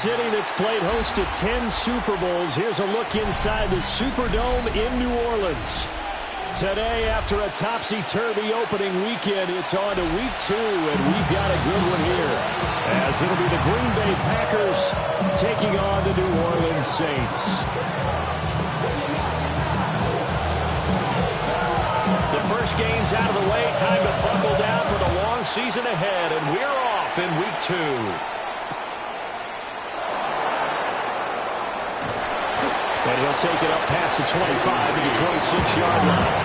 city that's played host to 10 Super Bowls. Here's a look inside the Superdome in New Orleans. Today, after a topsy-turvy opening weekend, it's on to week 2, and we've got a good one here, as it'll be the Green Bay Packers taking on the New Orleans Saints. The first game's out of the way. Time to buckle down for the long season ahead, and we're off in week 2. And he'll take it up past the 25 to the 26-yard line.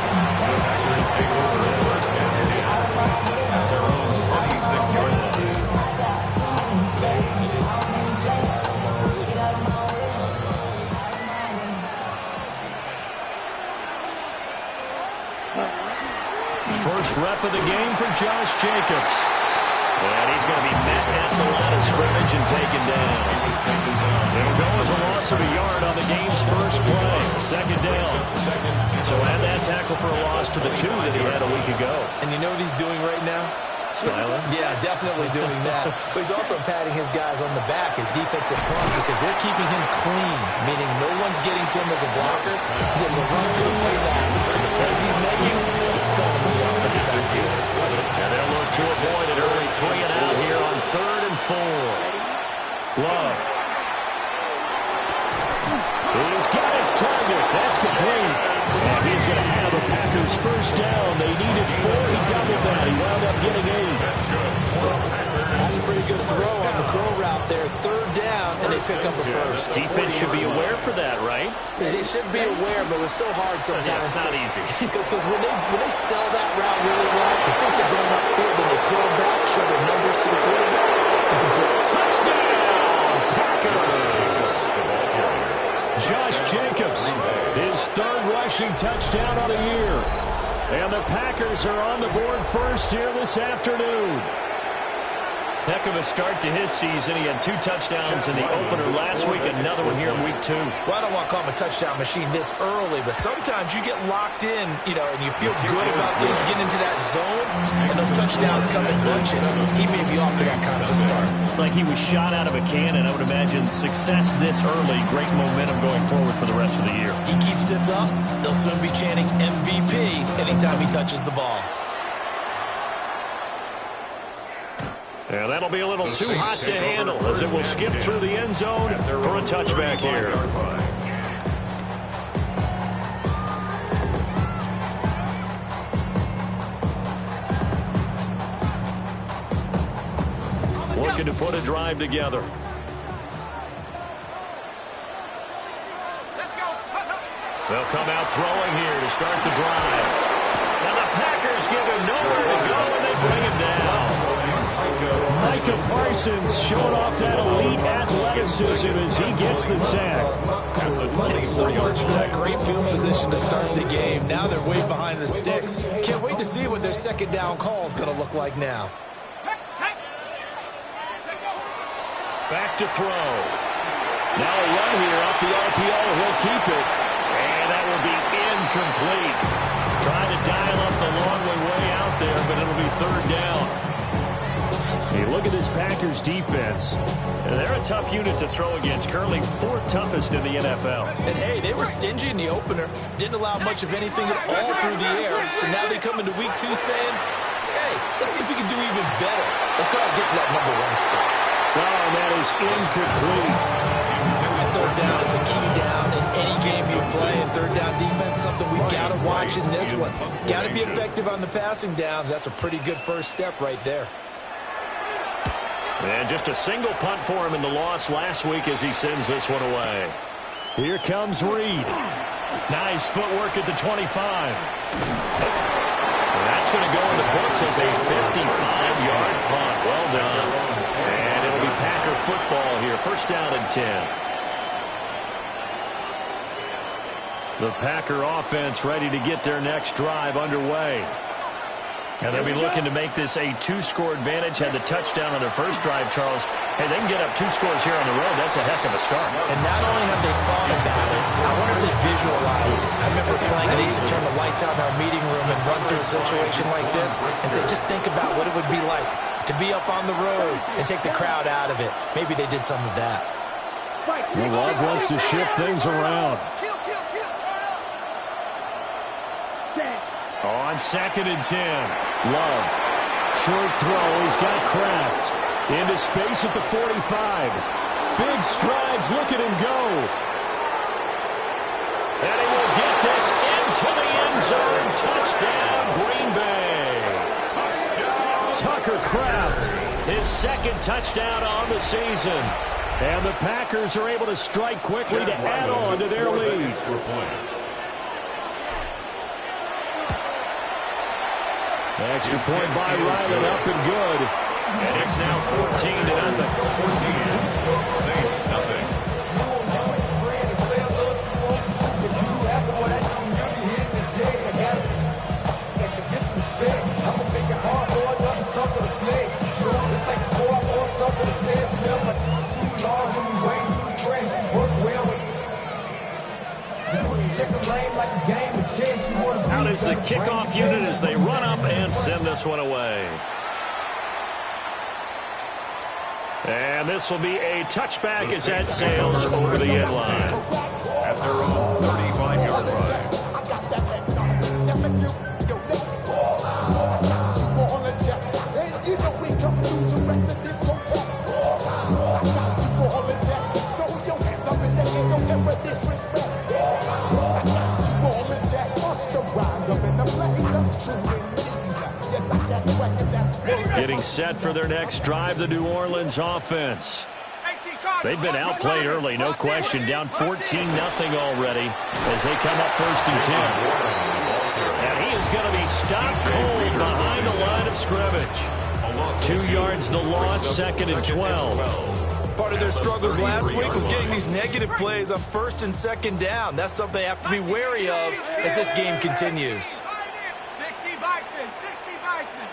First rep of the game for Josh Jacobs. And he's going to be met at the line of scrimmage and taken down. It'll go as a loss of a yard on the game's first play. Second down. So add that tackle for a loss to the 2 that he had a week ago. And you know what he's doing right now? Smiling? Yeah, definitely doing that. But he's also patting his guys on the back, his defensive front, because they're keeping him clean, meaning no one's getting to him as a blocker. He's able to run to the playback. And the plays he's making, he's throwing the offensive backfield. And they'll look to avoid an early 3 and out here on 3rd and 4. Love. He's got his target. That's complete. And he's going to have a Packers first down. They needed 4. He doubled that. He wound up getting 8. That's a pretty good throw on the curl route there. 3rd down, and they pick up a first. Defense should be aware for that, right? They should be aware, but it's so hard sometimes. Yeah, it's not easy. Because when they sell that route really well, they think they're going upfield, then they curl back, show their numbers to the quarterback, and complete. Touchdown, Packers! Josh Jacobs, his 3rd rushing touchdown on the year. And the Packers are on the board first here this afternoon. Heck of a start to his season. He had 2 touchdowns in the opener last week, another one here in week 2. Well, I don't want to call him a touchdown machine this early, but sometimes you get locked in, and you feel good about things. You get into that zone, and those touchdowns come in bunches. He may be off to that kind of a start. It's like he was shot out of a cannon. I would imagine success this early, great momentum going forward for the rest of the year. He keeps this up, they'll soon be chanting MVP anytime he touches the ball. Yeah, that'll be a little too hot to handle as it will skip through the end zone for a touchback here. Looking to put a drive together. They'll come out throwing here to start the drive. Now the Packers give him nowhere to go, and they bring him down. Micah Parsons showing off that elite athleticism as he gets the sack. Thanks so much for that great field position to start the game. Now they're way behind the sticks. Can't wait to see what their second down call is going to look like now. Back to throw. Now a run here off the RPO. He'll keep it. And that will be incomplete. Trying to dial up the long way out there, but it'll be 3rd down. Hey, look at this Packers defense. They're a tough unit to throw against, currently 4th toughest in the NFL. And hey, they were stingy in the opener. Didn't allow much of anything at all through the air. So now they come into week 2 saying, hey, let's see if we can do even better. Let's go out and get to that number 1 spot. Oh, and that is incomplete. And 3rd down is a key down in any game you play. And 3rd down defense, something we've got to watch in this one. Got to be effective on the passing downs. That's a pretty good first step right there. And just a single punt for him in the loss last week as he sends this one away. Here comes Reed. Nice footwork at the 25. And that's going to go in the books as a 55-yard punt. Well done. And it'll be Packer football here. First down and 10. The Packer offense ready to get their next drive underway. And they'll be looking to make this a 2-score advantage. Had the touchdown on their first drive, Charles. Hey, they can get up 2 scores here on the road. That's a heck of a start. And not only have they thought about it, I wonder if they visualized it. I remember playing, and they used to turn the lights out in our meeting room and run through a situation like this and say, just think about what it would be like to be up on the road and take the crowd out of it. Maybe they did some of that. And Love wants to shift things around. On 2nd and 10, Love. Short throw. He's got Kraft. Into space at the 45. Big strides. Look at him go. And he will get this into the end zone. Touchdown, Green Bay. Touchdown. Tucker Kraft, his 2nd touchdown on the season. And the Packers are able to strike quickly to add on to their lead. Extra point by Ryland, up and good. And it's now 14-0. 14. Saints nothing. Out is the kickoff unit as they run up and send this one away. And this will be a touchback as that sails over the end line. At their own 35-yard line. Getting set for their next drive, the New Orleans offense. They've been outplayed early, no question. Down 14-0 already as they come up 1st and 10. And he is going to be stopped cold behind the line of scrimmage. 2 yards the loss, 2nd and 12. Part of their struggles last week was getting these negative plays on 1st and 2nd down. That's something they have to be wary of as this game continues. 60 Bison, 60 Bison.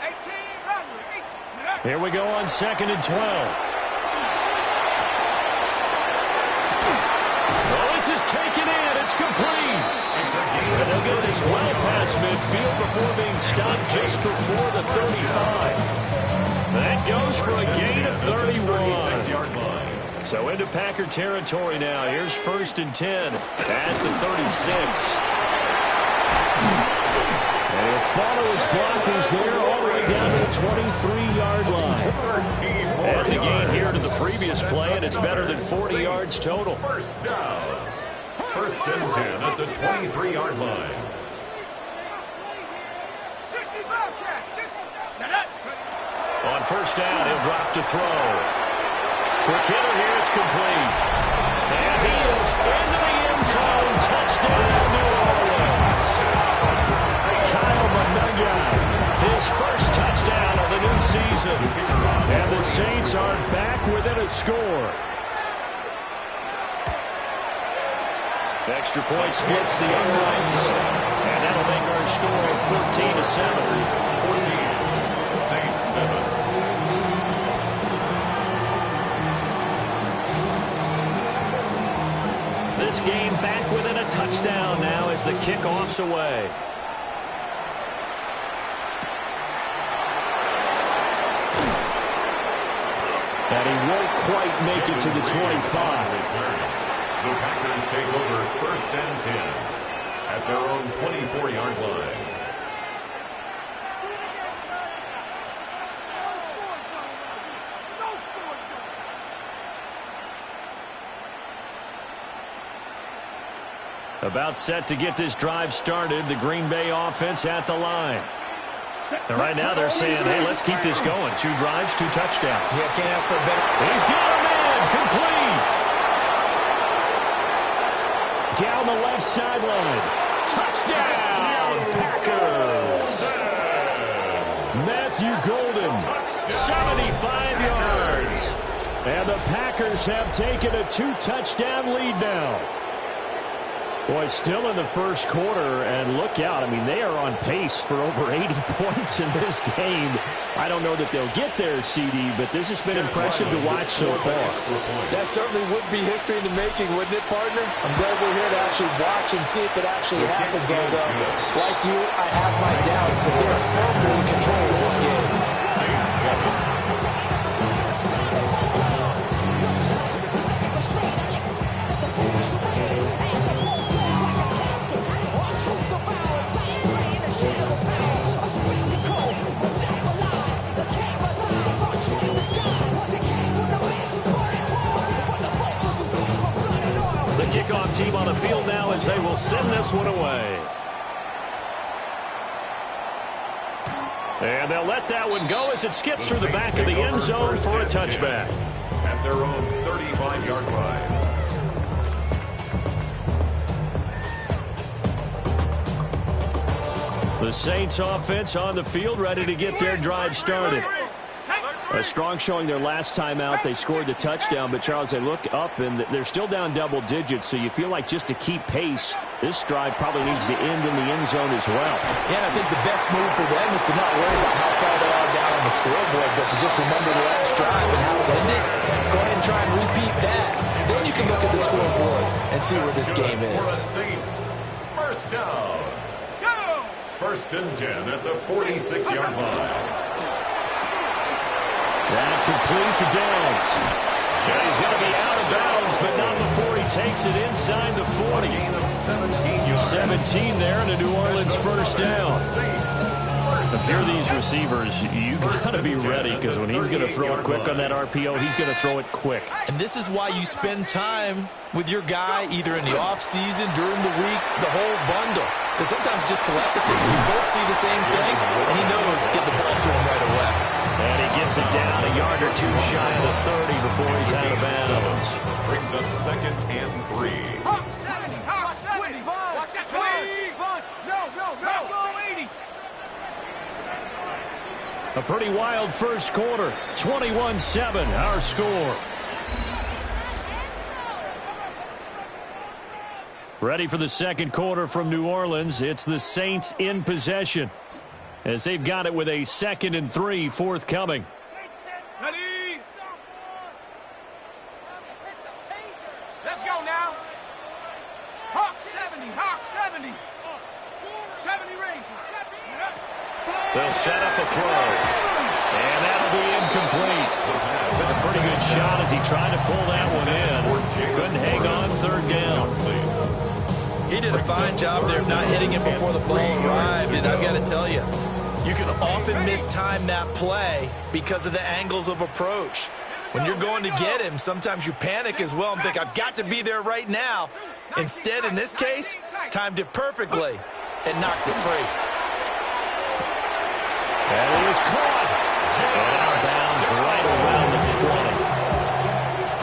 18, Here we go on 2nd and 12. Oh, this is taken in. It's complete. And they'll get this well past midfield before being stopped just before the 35. That goes for a gain of 31. So into Packer territory now. Here's 1st and 10 at the 36. And he'll follow his blockers there all the way down to the 23-yard line. And the gain here to the previous play, and it's better than 40 yards total. First down. 1st and 10 at the 23-yard line. 60 Bobcat, 60. Set up. On 1st down, he'll drop to throw. Quick hitter here, it's complete. And he is into the end zone. Touchdown, New Orleans. Kyle Monaghan, his 1st touchdown of the new season. And the Saints are back within a score. Extra point splits the uprights. And that'll make our score 14-7. 14. Saints 7. This game back within a touchdown now as the kickoff's away. And he won't quite make it to the 25. The Packers take over 1st and 10 at their own 24-yard line. About set to get this drive started, the Green Bay offense at the line. And right now they're saying, hey, let's keep this going. 2 drives, 2 touchdowns. Yeah, can't ask for a better. He's got him in. Complete. Down the left sideline. Touchdown, Packers. Matthew Golden, 75 yards. And the Packers have taken a 2-touchdown lead now. Boy, still in the first quarter, and look out. I mean, they are on pace for over 80 points in this game. I don't know that they'll get there, CD, but this has been impressive to watch so far. That certainly would be history in the making, wouldn't it, partner? I'm glad we're here to actually watch and see if it actually happens, although, like you, I have my doubts, but they're firmly in control of this game. on the field now as they will send this one away. And they'll let that one go as it skips through the back of the end zone for a touchback. At their own 35-yard line. The Saints offense on the field, ready to get their drive started. A strong showing their last time out. They scored the touchdown, but, Charles, they look up, and they're still down double digits, so you feel like just to keep pace, this drive probably needs to end in the end zone as well. Yeah, and I think the best move for them is to not worry about how far they are down on the scoreboard, but to just remember the last drive and how it ended. Go ahead and try and repeat that. Then you can look at the scoreboard and see where this game is. Saints, first down. First and 10 at the 46-yard line. That complete to Downs. And he's going to be out of bounds, but not before he takes it inside the 40. Gain of 17 yards. 17 there and a New Orleans first down. If you're these receivers, you got to be ready, because when he's going to throw it quick on that RPO, he's going to throw it quick. And this is why you spend time with your guy either in the offseason, during the week, the whole bundle. Because sometimes just telepathy, you both see the same thing, and he knows get the ball to him right away. And he gets it down a yard or two shy of the 30 before he's out of bounds. Brings up second and 3. Hawk 70, Hawk 70. Watch that bunch. No, go 80. A pretty wild first quarter. 21-7, our score. Ready for the second quarter from New Orleans. It's the Saints in possession, as they've got it with a 2nd and 3 forthcoming. Ready? Let's go now. Hawk 70, Hawk 70. 70 range. They'll set up a throw, and that'll be incomplete. Took a pretty good shot as he tried to pull that one in. Couldn't hang on, third down. He did a fine job there of not hitting it before the ball arrived, and I've got to tell you, you can often mistime that play because of the angles of approach. When you're going to get him, sometimes you panic as well and think, I've got to be there right now. Instead, in this case, timed it perfectly and knocked it free. And it was caught. And out of bounds right around the 20.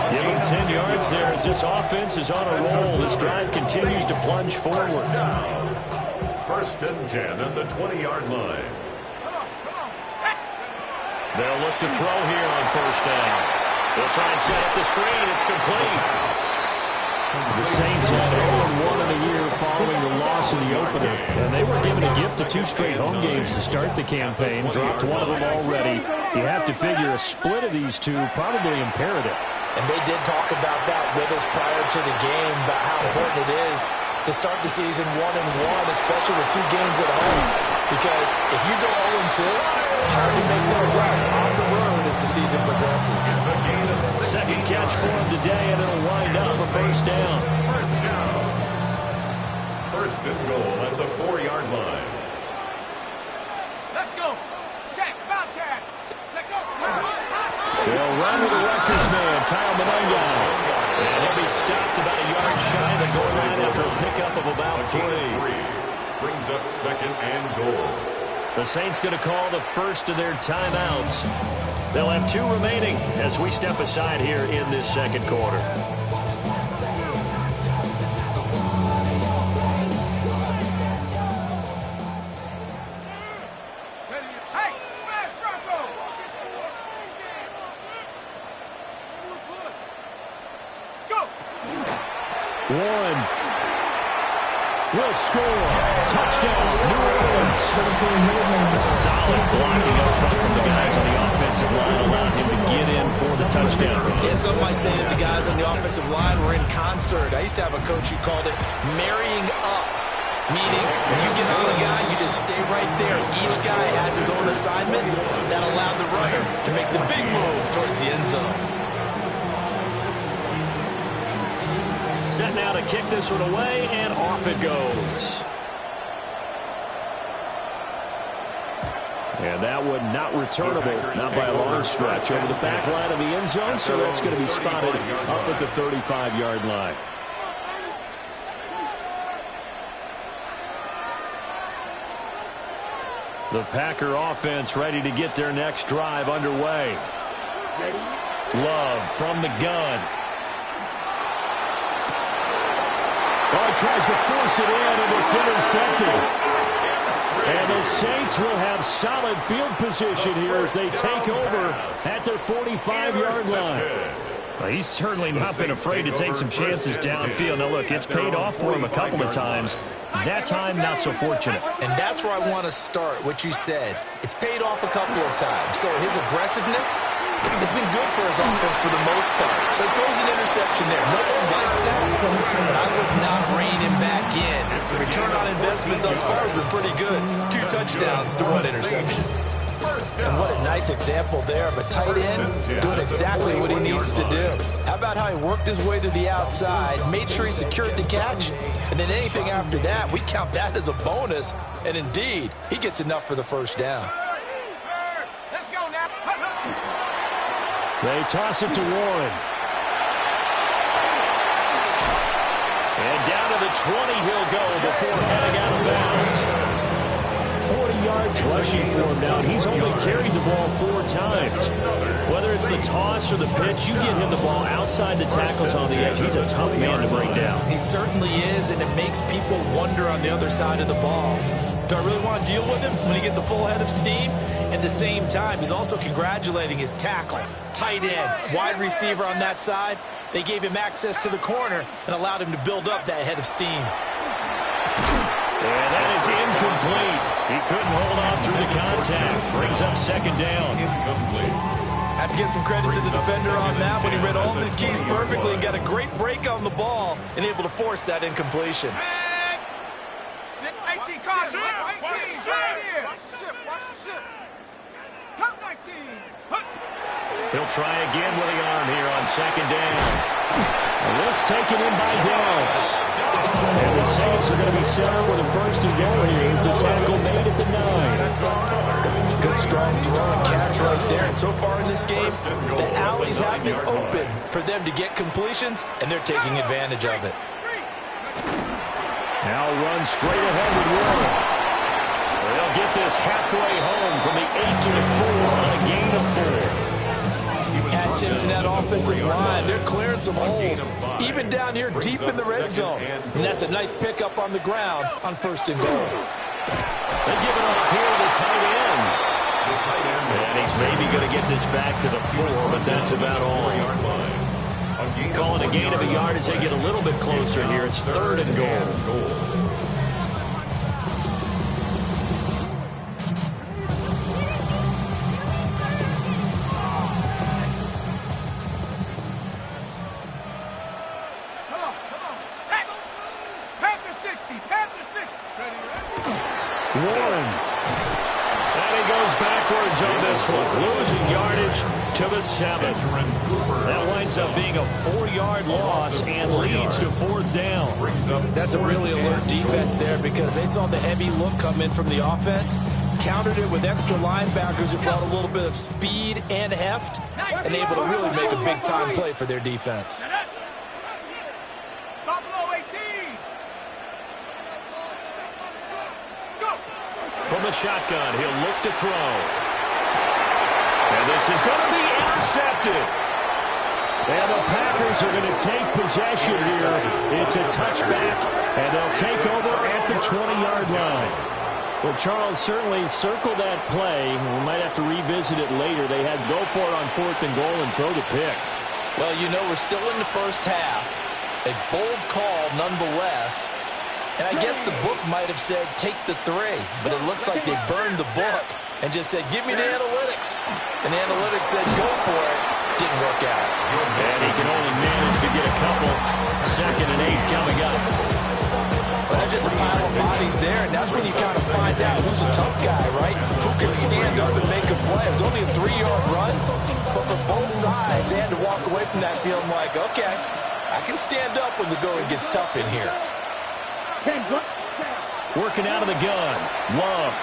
Give him 10 yards there as this offense is on a roll. This drive continues to plunge forward. First and 10 at the 20-yard line. They'll look to throw here on first down. They'll try and set up the screen. It's complete. The Saints had 0-1 in the year following the loss in the opener, and they were given a gift of 2 straight home games to start the campaign. Dropped one of them already. You have to figure a split of these two probably imperative. And they did talk about that with us prior to the game, about how important it is to start the season 1-1, especially with 2 games at home. Because if you go 0-2, hard to make those up on the road as the season progresses. Second catch for him today, and it'll wind up a first down. First and goal at the 4-yard line. Let's go. Check, Bobcat. Check go. They'll run with the Rutgers man, Kyle Monangai. And he'll be stopped about a yard shy of the goal line after a pickup of about 3. Brings up second and goal. The Saints going to call the first of their timeouts. They'll have 2 remaining as we step aside here in this second quarter. Hey, smash Bronco. Go. Warren will score. Touchdown, New Orleans. Solid blocking up front from the guys on the offensive line allowed him to get in for the touchdown. Yeah, some might say that the guys on the offensive line were in concert. I used to have a coach who called it marrying up, meaning when you get on a guy, you just stay right there. Each guy has his own assignment that allowed the runner to make the big move towards the end zone. Set now to kick this one away, and off it goes. And that one not returnable, not by a long stretch, over the back line of the end zone, so that's going to be spotted up at the 35-yard line. The Packer offense ready to get their next drive underway. Love from the gun. Oh, he tries to force it in, and it's intercepted. And the Saints will have solid field position here as they take over at their 45-yard line. Well, he's certainly not been afraid to take some chances downfield. Now, look, it's paid off for him a couple of times. That time, not so fortunate. And that's where I want to start, what you said. It's paid off a couple of times. So his aggressiveness has been good for his offense for the most part. So he throws an interception there. No one likes that, but I would not rein him back in. The return on investment thus far has been pretty good. 2 touchdowns to 1 interception. And what a nice example there of a tight end doing exactly what he needs to do. How about how he worked his way to the outside, made sure he secured the catch, and then anything after that, we count that as a bonus. And indeed, he gets enough for the first down. Let's go now. They toss it to Warren. And down to the 20 he'll go before heading out of bounds. 40 yards rushing for him now. He's only carried the ball 4 times. Whether it's the toss or the pitch, you get him the ball outside the tackles on the edge. He's a tough man to bring down. He certainly is, and it makes people wonder on the other side of the ball. Do I really want to deal with him when he gets a full head of steam? At the same time, he's also congratulating his tackle, tight end, wide receiver on that side. They gave him access to the corner and allowed him to build up that head of steam. And that is incomplete. He couldn't hold on through the contact. Brings up second down. Have to give some credit to the defender on that when he read all of his keys perfectly and got a great break on the ball and able to force that incompletion. 18 cards, 18, right here. Watch the ship, watch the ship. Come 19. He'll try again with the arm here on second down. And this taken in by Downs. And the Saints are going to be set up with a first and goal here as the tackle made at the 9. Good strong throw and catch right there. And so far in this game, the alleys have been open for them to get completions, and they're taking advantage of it. Now run straight ahead with Warren. They'll get this halfway home from the 8 to the 4 on a gain of 4. Hat tip to that offensive line. They're clearing some holes, even down here deep in the red zone. And that's a nice pickup on the ground on first and goal. They give it off here to the tight end. And he's maybe going to get this back to the 4, but that's about all. Calling a gain of a yard as they get a little bit closer here. It's third and goal. Warren. And he goes backwards on this one. Losing yardage to the 7. That winds up being a 4-yard loss and leads to fourth down. That's a really alert defense there because they saw the heavy look come in from the offense, countered it with extra linebackers who brought a little bit of speed and heft, and able to really make a big-time play for their defense. From the shotgun, he'll look to throw. And this is going to be intercepted. And the Packers are going to take possession here. It's a touchback, and they'll take over at the 20-yard line. Well, Charles, certainly circle that play. We might have to revisit it later. They had go for it on fourth and goal and throw the pick. Well, you know, we're still in the first half. A bold call nonetheless. And I guess the book might have said, take the 3. But it looks like they burned the book and just said, give me the analytics. And the analytics said, go for it. Didn't work out. And he can only manage to get a couple. 2nd and 8 coming up. Well, there's just a pile of bodies there, and that's when you kind of find out who's a tough guy, right? Who can stand up and make a play. It was only a 3-yard run, but for both sides, they had to walk away from that feeling like, okay, I can stand up when the going gets tough in here. Working out of the gun. Love.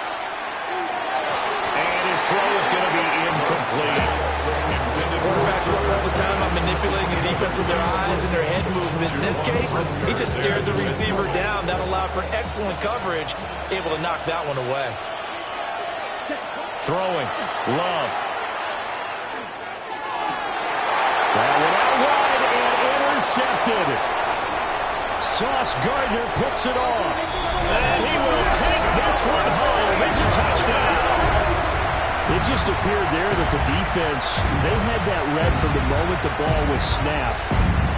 And his throw is going to be incomplete. Quarterbacks work all the time on manipulating the defense with their eyes and their head movement. In this case, he just stared the receiver down. That allowed for excellent coverage, able to knock that one away. Throwing. Love. That one out wide and intercepted. Sauce Gardner puts it off. And he will take this one home. It's a touchdown. It just appeared there that the defense, they had that read from the moment the ball was snapped.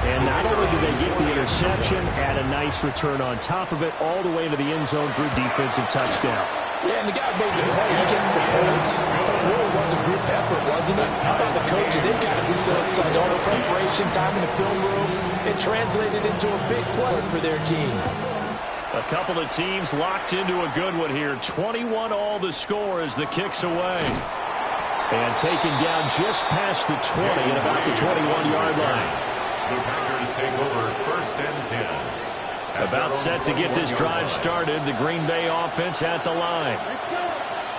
And not only did they get the interception, had a nice return on top of it, all the way into the end zone for a defensive touchdown. Yeah, and the guy made the play. He gets the points. But it really was a group effort, wasn't it? How about the coaches? They've got to do so excited. All the preparation, time in the film room, it translated into a big play for their team. A couple of teams locked into a good one here. 21-all the score as the kick's away. And taken down just past the 20 at about the 21-yard line. The Packers take over first and 10. About set to get this drive started. The Green Bay offense at the line.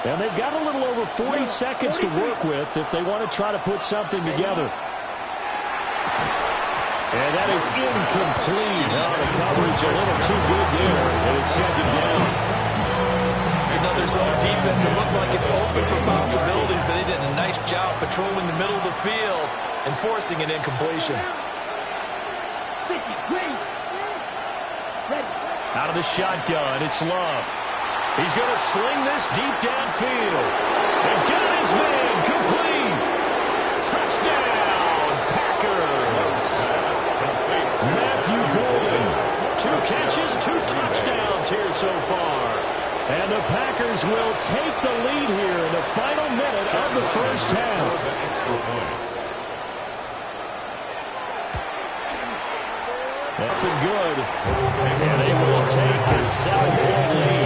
And they've got a little over 40 seconds to work with if they want to try to put something together. And that is incomplete. The coverage a little too good there, and it's second down. It's another zone defense that looks like it's open for possibilities, but they did a nice job patrolling the middle of the field and forcing an incompletion. Out of the shotgun, it's Love. He's going to sling this deep downfield. And got his man complete. Touchdown, Packers. Matthew Golden. 2 catches, 2 touchdowns here so far. And the Packers will take the lead here in the final minute of the first half. Up and good. And they will take a 7-point lead.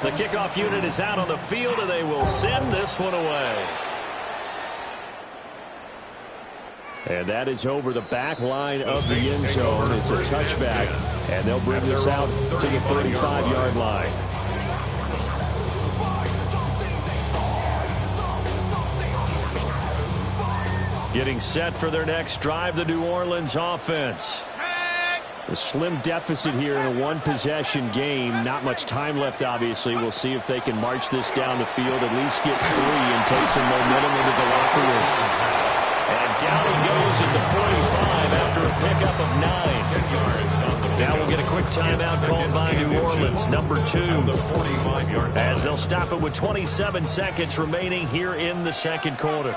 The kickoff unit is out on the field, and they will send this one away. And that is over the back line of the end zone. It's a touchback, and they'll bring this out to the 35-yard line. Getting set for their next drive, the New Orleans offense. A slim deficit here in a one-possession game. Not much time left, obviously. We'll see if they can march this down the field, at least get 3 and take some momentum into the locker room. And down he goes at the 45 after a pickup of 9. Now we'll get a quick timeout called by New Orleans, number 2. As they'll stop it with 27 seconds remaining here in the second quarter.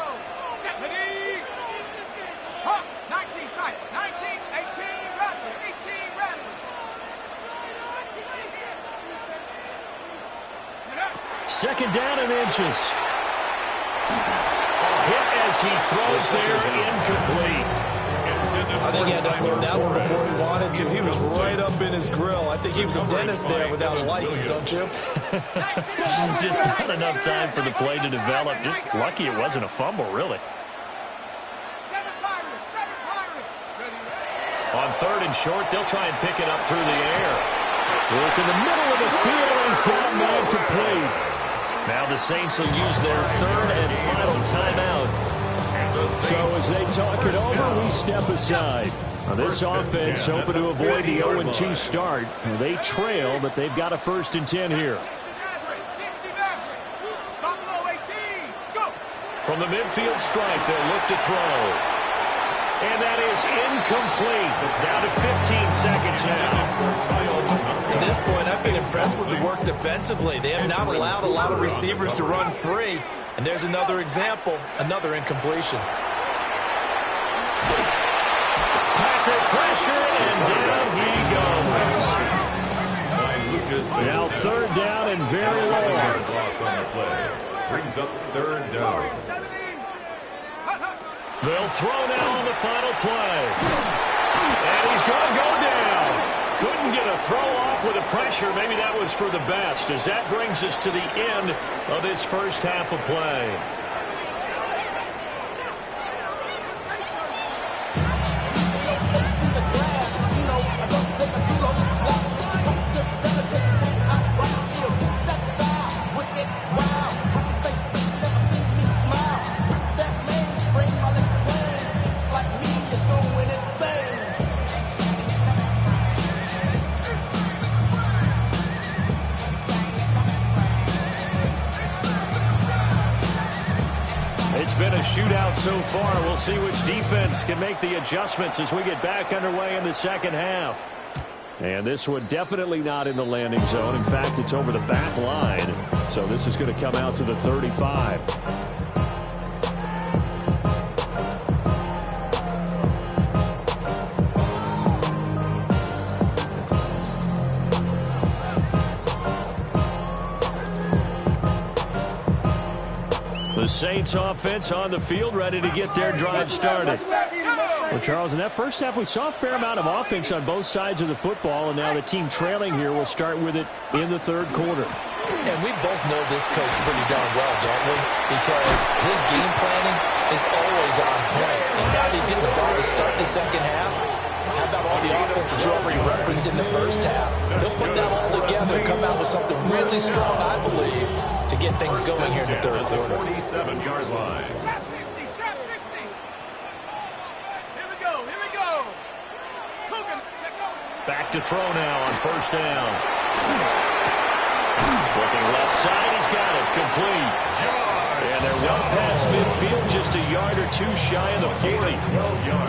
Second down and inches. Hit as he throws there, incomplete. I think he had to throw that one before he wanted to. He was right up in his grill. I think he was a dentist there without a license, don't you? Just not enough time for the play to develop. Just lucky it wasn't a fumble, really. On 3rd and short, they'll try and pick it up through the air. Work in the middle of the field, he's got a man complete. Now the Saints will use their 3rd and final timeout. So as they talk it over, we step aside. Now this offense hoping to avoid the 0-2 start. They trail, but they've got a 1st and 10 here. From the midfield stripe, they'll look to throw. And that is incomplete. Down to 15 seconds now. To this point, I've been impressed with the work defensively. They have not allowed a lot of receivers to run free. And there's another example, another incompletion. Packer pressure, and down he goes. Now 3rd down and very long. Brings up 3rd down. They'll throw now on the final play. And he's going to go down. Couldn't get a throw off with the pressure. Maybe that was for the best, as that brings us to the end of this first half of play. It's been a shootout so far. We'll see which defense can make the adjustments as we get back underway in the second half. And this one definitely not in the landing zone. In fact, it's over the back line. So this is going to come out to the 35. The Saints offense on the field, ready to get their drive started. Well, Charles, in that first half, we saw a fair amount of offense on both sides of the football, and now the team trailing here will start with it in the third quarter. And we both know this coach pretty darn well, don't we? Because his game planning is always on point. And now he's getting the ball to start the second half. How about all the offense that you already referenced in the first half? He'll put that all together and come out with something really strong, I believe, to get things going here in the third quarter. 47-yard line. Trap 60, trap 60. Here we go, here we go. Coogan, check out. Back to throw now on first down. Looking left side, he's got it, complete. And they're well past midfield, just a yard or two shy of the 40.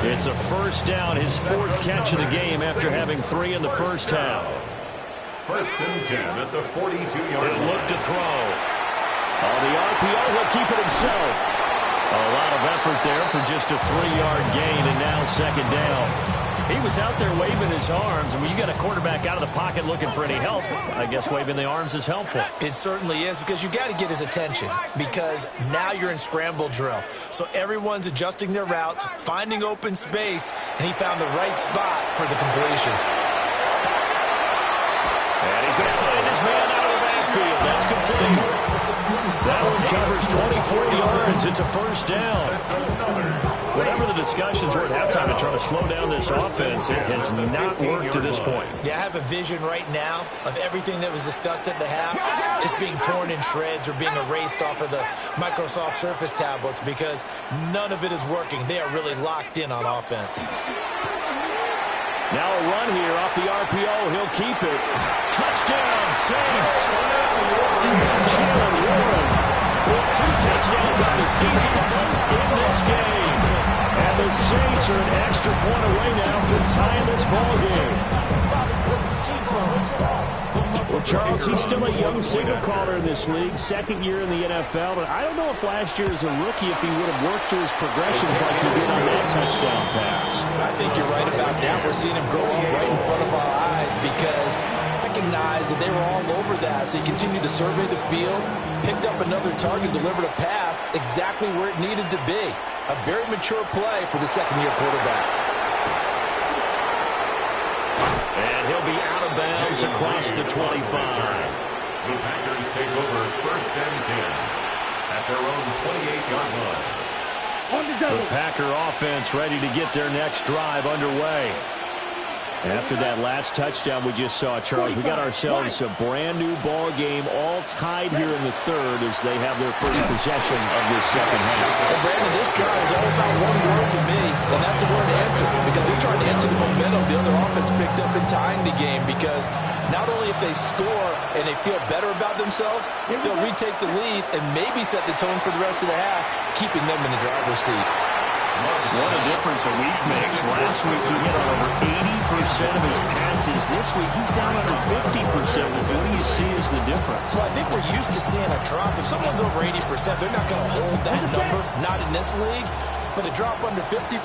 It's a first down, his fourth catch of the game after having 3 in the first half. First and 10 at the 42-yard line. Look to throw. On the RPO, he'll keep it himself. A lot of effort there for just a 3-yard gain, and now second down. He was out there waving his arms, and when you got a quarterback out of the pocket looking for any help, I guess waving the arms is helpful. It certainly is, because you got to get his attention, because now you're in scramble drill. So everyone's adjusting their routes, finding open space, and he found the right spot for the completion. And he's going to find his man out of the backfield. That's complete. That one covers 24 yards. It's a first down. Whatever the discussions were at halftime to try to slow down this offense, it has not worked to this point. Yeah, I have a vision right now of everything that was discussed at the half just being torn in shreds or being erased off of the Microsoft Surface tablets, because none of it is working. They are really locked in on offense. Now a run here off the RPO. He'll keep it. Touchdown, Saints. Jalen Warren with 2 touchdowns on the season in this game. And the Saints are an extra point away now from tying this ball game. Well, Charles, he's still a young signal caller in this league, second year in the NFL. But I don't know if last year as a rookie, if he would have worked through his progressions like he did on that touchdown pass. I think you're right about that. We're seeing him grow up right in front of our eyes, because recognized that they were all over that. So he continued to survey the field, picked up another target, delivered a pass exactly where it needed to be. A very mature play for the second-year quarterback. And he'll be out of bounds across the 25. The Packers take over first and 10 at their own 28-yard line. The Packer offense ready to get their next drive underway. After that last touchdown we just saw, Charles, we got ourselves a brand-new ball game, all tied here in the third as they have their first possession of this second half. Well, Brandon, this drive is all about one word to me, and that's the word answer, because they're trying to enter the momentum the other offense picked up in tying the game, because not only if they score and they feel better about themselves, they'll retake the lead and maybe set the tone for the rest of the half, keeping them in the driver's seat. What a difference a week makes. Last week he hit on over 80% of his passes. This week he's down under 50%. What do you see as the difference? Well, I think we're used to seeing a drop. If someone's over 80%, they're not going to hold that number, not in this league. But a drop under 50%,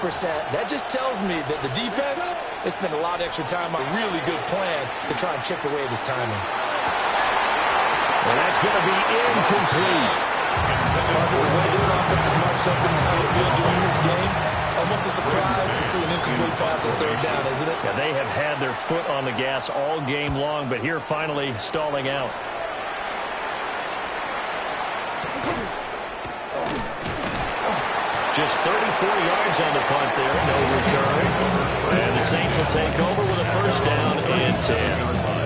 that just tells me that the defense has spent a lot of extra time on a really good plan to try and chip away at this timing. And that's going to be incomplete. Partner, the way this offense is marched up and down the field during this game, it's almost a surprise to see an incomplete pass on third down, isn't it? Yeah, they have had their foot on the gas all game long, but here finally stalling out. Just 34 yards on the punt there, no return. And the Saints will take over with a first down and 10.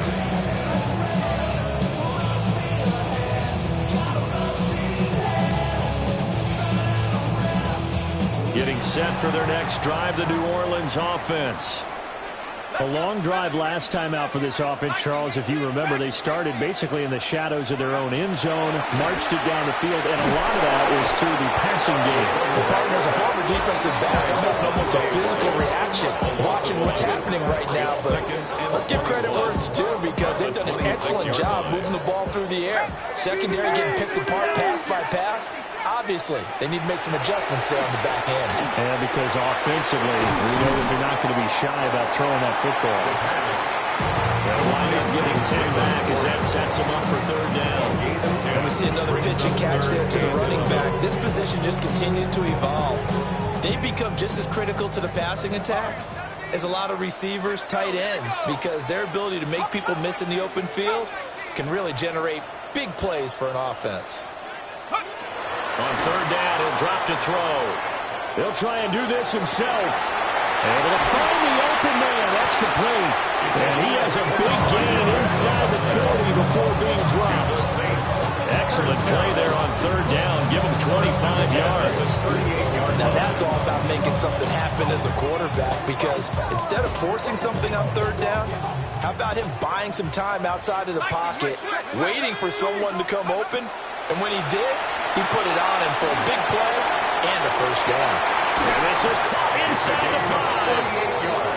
Getting set for their next drive, the New Orleans offense. A long drive last time out for this offense, Charles. If you remember, they started basically in the shadows of their own end zone, marched it down the field, and a lot of that was through the passing game. The partner's a former defensive back. I'm having almost a physical reaction watching what's happening right now. But let's give credit where it's due because they've done an excellent job moving the ball through the air. Secondary getting picked apart pass by pass. Obviously, they need to make some adjustments there on the back end. And because offensively, we know that they're not going to be shy about throwing that football. They'll wind up getting 10 back as that sets them up for third down. And we see another pitch and catch there to the running back. This position just continues to evolve. They become just as critical to the passing attack as a lot of receivers, tight ends, because their ability to make people miss in the open field can really generate big plays for an offense. On third down, he'll drop to throw. He'll try and do this himself. Able to find the open man. That's complete. And he has a big gain inside the 40 before being dropped. Excellent play there on third down. Give him 25 yards. Now that's all about making something happen as a quarterback, because instead of forcing something on third down, how about him buying some time outside of the pocket, waiting for someone to come open, and when he did, he put it on him for a big play and a first down. And this is caught inside the 5.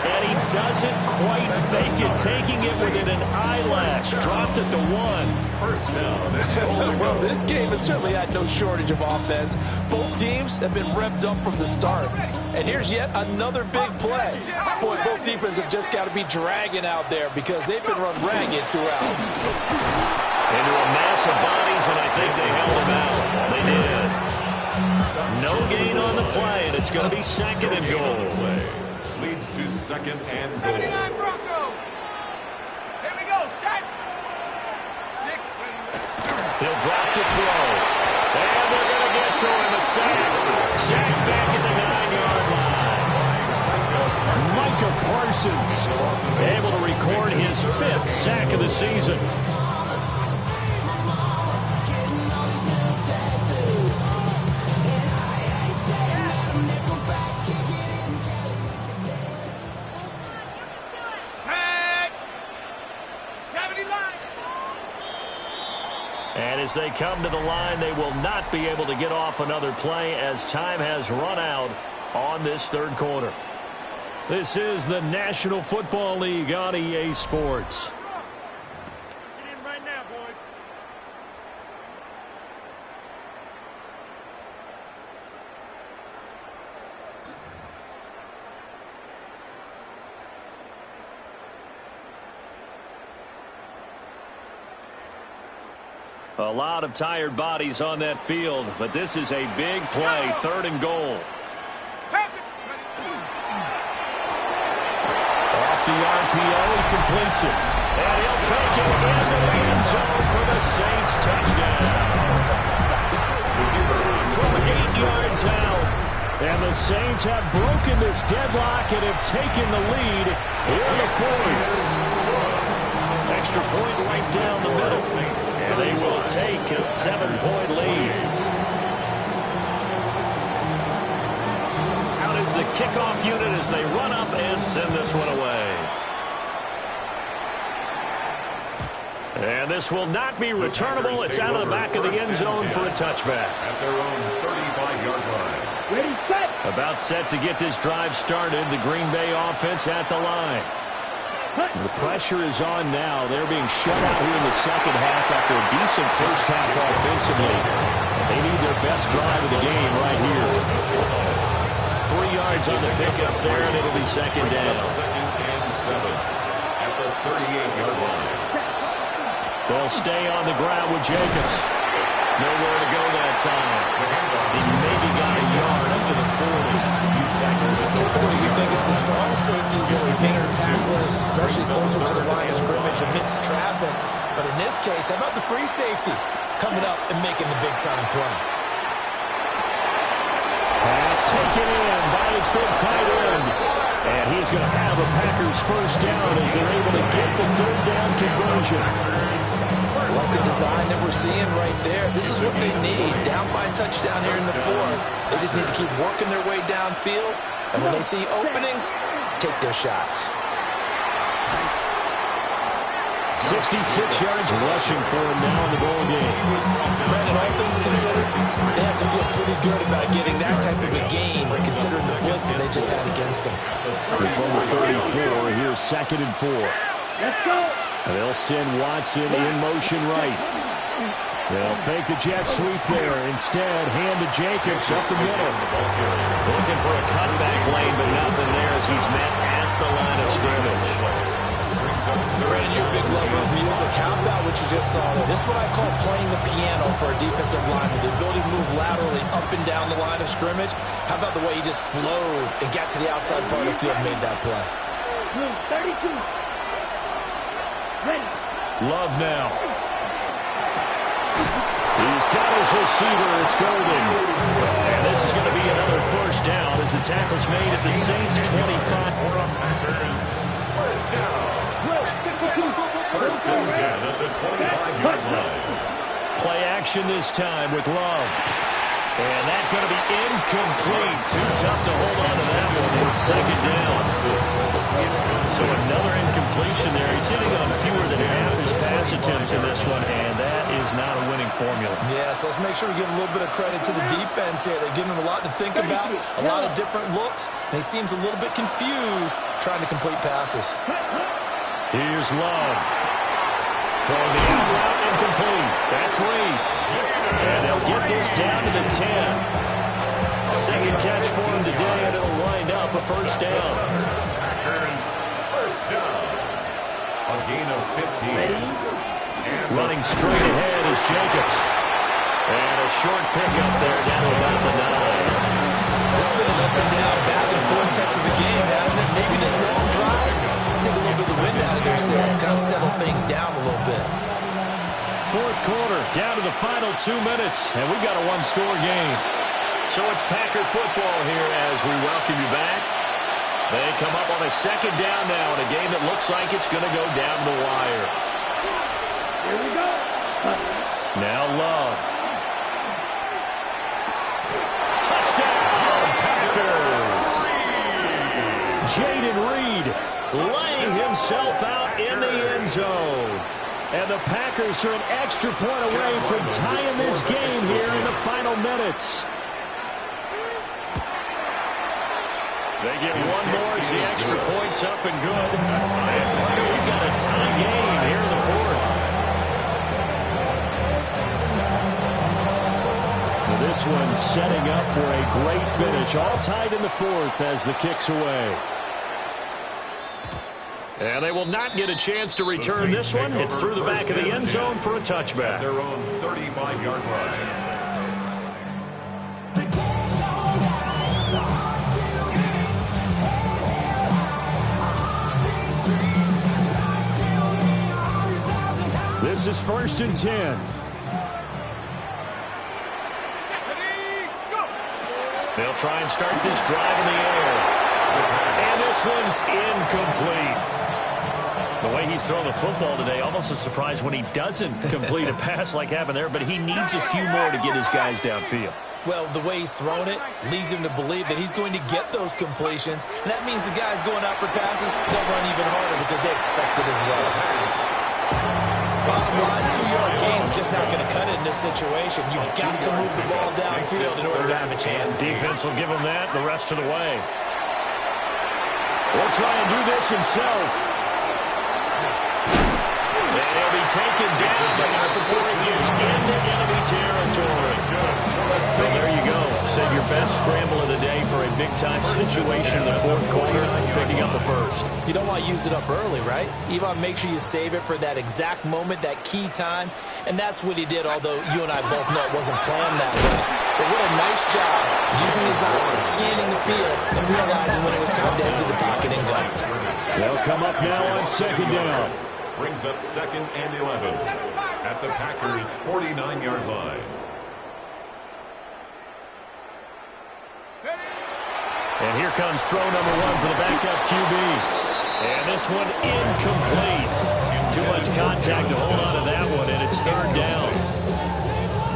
And he doesn't quite make it, taking it within an eyelash. Dropped at the 1. First down. Well, this game has certainly had no shortage of offense. Both teams have been revved up from the start. And here's yet another big play. Boy, both defenses have just got to be dragging out there because they've been run ragged throughout. Into a mass of bodies, and I think they held him out. They did. No gain on the play, and it's going to be second and goal. Leads to second and goal. 79 Bronco. Here we go, set. Sick. He'll drop to throw. And they're going to get to him. A sack. Sack back at the 9-yard line. Micah Parsons able to record his 5th sack of the season. And as they come to the line, they will not be able to get off another play as time has run out on this third quarter. This is the National Football League on EA Sports. Get in right now, boys. A lot of tired bodies on that field, but this is a big play, third and goal. Off the RPO, he completes it. And he'll take it into the end zone for the Saints touchdown. From 8 yards out. And the Saints have broken this deadlock and have taken the lead in the 4th. Extra point right down the middle. And they will take a 7-point lead. Out is the kickoff unit as they run up and send this one away. And this will not be returnable. It's out of the back of the end zone for a touchback. At their own 35-yard line. Ready, set. About set to get this drive started. The Green Bay offense at the line. The pressure is on now. They're being shut out here in the second half after a decent first half offensively. They need their best drive of the game right here. 3 yards on the pickup there, and it'll be second down. Second and 7 at the 38-yard line. They'll stay on the ground with Jacobs. Nowhere to go that time. He maybe got a yard up to the 40. Typically, we think it's the strong safeties that are inner tacklers, especially closer to the line of scrimmage amidst traffic. But in this case, how about the free safety coming up and making the big-time play? Pass taken in by his big tight end. And he's going to have a Packers first down as they're able to get the third down conversion. Like the design that we're seeing right there. This is what they need. Down by a touchdown here in the 4th. They just need to keep working their way downfield. And when they see openings, take their shots. 66 yards rushing for him now in the ball game. Brandon, all things considered, they have to feel pretty good about getting that type of a gain, considering the blitz that they just had against them. From the 34, here's 2nd and 4. Let's go. They'll send Watson in motion right. They'll fake the jet sweep there. Instead, hand to Jacobs up the middle. Looking for a cutback lane, but nothing there as he's met at the line of scrimmage. Brandon, you're a big lover of music. How about what you just saw there? This is what I call playing the piano for a defensive lineman. The ability to move laterally up and down the line of scrimmage. How about the way he just flowed and got to the outside part of the field and made that play? 32. Ready. Love now. He's got his receiver. It's Golden. And this is going to be another first down as the tackle's made at the Saints' 25. First down. First and 10 at the 25-yard line. Play action this time with Love. And that's going to be incomplete. Too tough to hold on to that one. It's 2nd down. So another incompletion there. He's hitting on fewer than half his pass attempts in this one, and that is not a winning formula. Yes, let's make sure we give a little bit of credit to the defense here. They're giving him a lot to think about, a lot of different looks, and he seems a little bit confused trying to complete passes. Here's Love. Throwing the out route incomplete. That's Reed. And they'll get this down to the 10. Second catch for him today, and it'll wind up a first down. Packers, first down. A gain of 15. Running straight ahead is Jacobs. And a short pickup there down to about the 9. This has been an up and down, back and forth type of a game, hasn't it? Maybe this long drive take a little bit of the wind out of their sails, kind of settle things down a little bit. Fourth quarter, down to the final 2 minutes, and we've got a one-score game. So it's Packer football here as we welcome you back. They come up on a 2nd down now in a game that looks like it's going to go down the wire. Here we go. Now Love. Touchdown, Packers! Jayden Reed laying himself out in the end zone. And the Packers are an extra point away from tying this game here in the final minutes. They get one more as the extra point's up and good. And we've got a tie game here in the 4th. This one setting up for a great finish. All tied in the 4th as the kick's away. And they will not get a chance to return this one. It's through the back of the end zone for a touchback. Their own 35-yard line. This is 1st and 10. They'll try and start this drive in the air. And this one's incomplete. The way he's throwing the football today, almost a surprise when he doesn't complete a pass like happened there, but he needs a few more to get his guys downfield. Well, the way he's thrown it leads him to believe that he's going to get those completions, and that means the guys going out for passes, they'll run even harder because they expect it as well. Bottom line, 2-yard gain's just not going to cut it in this situation. You've got to move the ball downfield in order to have a chance. Defense will give him that the rest of the way. He'll try and do this himself. And he'll be taken down before he gets into enemy territory. So there you go. Save your best scramble of the day for a big-time situation in the 4th quarter, picking up the 1st. You don't want to use it up early, right? You want to make sure you save it for that exact moment, that key time. And that's what he did, although you and I both know it wasn't planned that way. But what a nice job using his eyes, scanning the field, and realizing when it was time to exit the pocket and go. They'll come up now on 2nd down. Brings up 2nd and 11 at the Packers' 49-yard line. And here comes throw number 1 for the backup QB. And this one incomplete. Too much contact to hold on to that one, and it's 3rd down.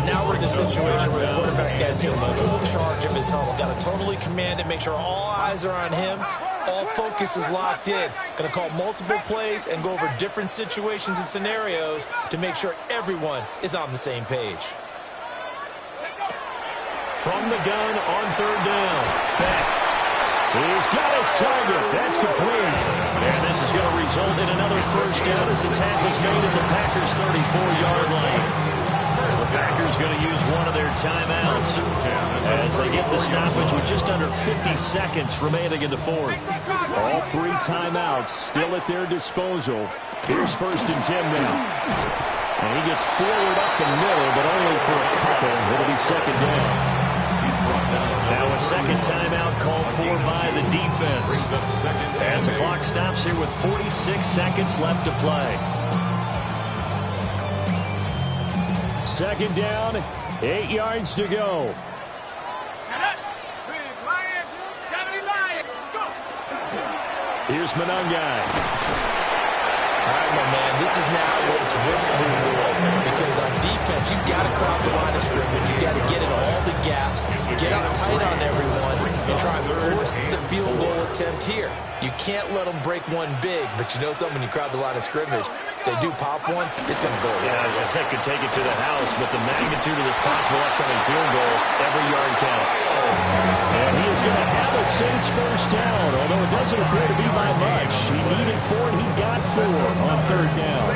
Now we're in the situation where the quarterback's got to take full charge of his huddle. Got to totally command it, make sure all eyes are on him. All focus is locked in. Going to call multiple plays and go over different situations and scenarios to make sure everyone is on the same page. From the gun on third down, Beck. He's got his target. That's complete. And this is going to result in another first down as the tackle's made at the Packers' 34-yard line. The Packers going to use one of their timeouts as they get the stoppage with just under 50 seconds remaining in the fourth. All 3 timeouts still at their disposal. Here's 1st and 10 now. And he gets forward up the middle, but only for a couple. It'll be 2nd down. Now a second timeout called for by the defense as the clock stops here with 46 seconds left to play. 2nd down, 8 yards to go. Here's Monangai. All right, my man, this is now where it's risk-reward. Because on defense, you've got to crowd the line of scrimmage. You've got to get in all the gaps, get up tight on everyone, and try and force the field goal attempt here. You can't let them break one big, but you know something, when you crowd the line of scrimmage, if they do pop one, it's going to go away. Yeah, as I said, could take it to the house, but the magnitude of this possible upcoming field goal, every yard counts. And he is going to have a Saints first down, although it doesn't appear to be by much. He needed 4, and he got 4 on 3rd down.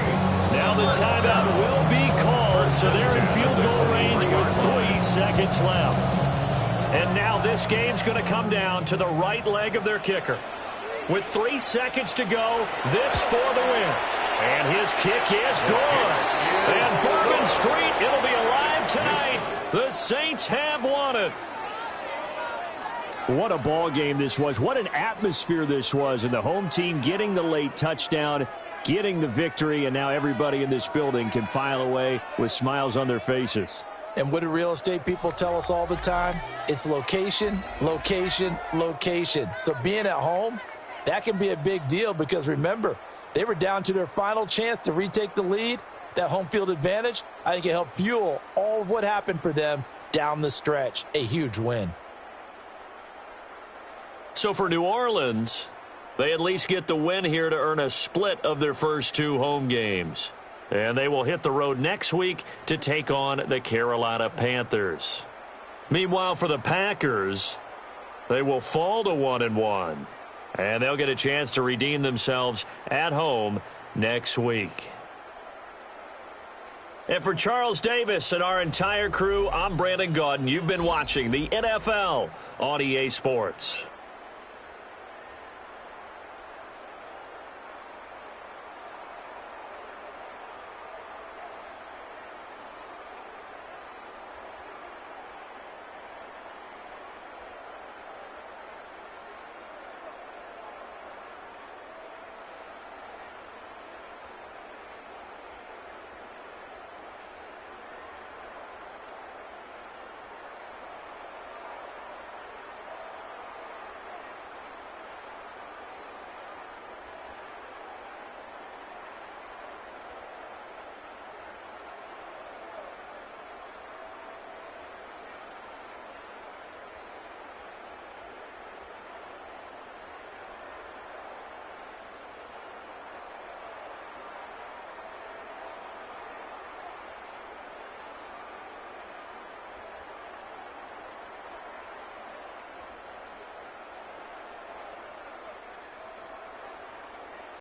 Now the timeout will be called, so they're in field goal range with 3 seconds left. And now this game's going to come down to the right leg of their kicker. With 3 seconds to go, this for the win. And his kick is good. And Bourbon Street, it'll be alive tonight. The Saints have won it. What a ball game this was. What an atmosphere this was. And the home team getting the late touchdown, getting the victory, and now everybody in this building can file away with smiles on their faces. And what do real estate people tell us all the time? It's location, location, location. So being at home, that can be a big deal because, remember, they were down to their final chance to retake the lead. That home field advantage, I think it helped fuel all of what happened for them down the stretch. A huge win. So for New Orleans, they at least get the win here to earn a split of their first 2 home games. And they will hit the road next week to take on the Carolina Panthers. Meanwhile, for the Packers, they will fall to 1-1. And they'll get a chance to redeem themselves at home next week. And for Charles Davis and our entire crew, I'm Brandon Gaudin. You've been watching the NFL on EA Sports.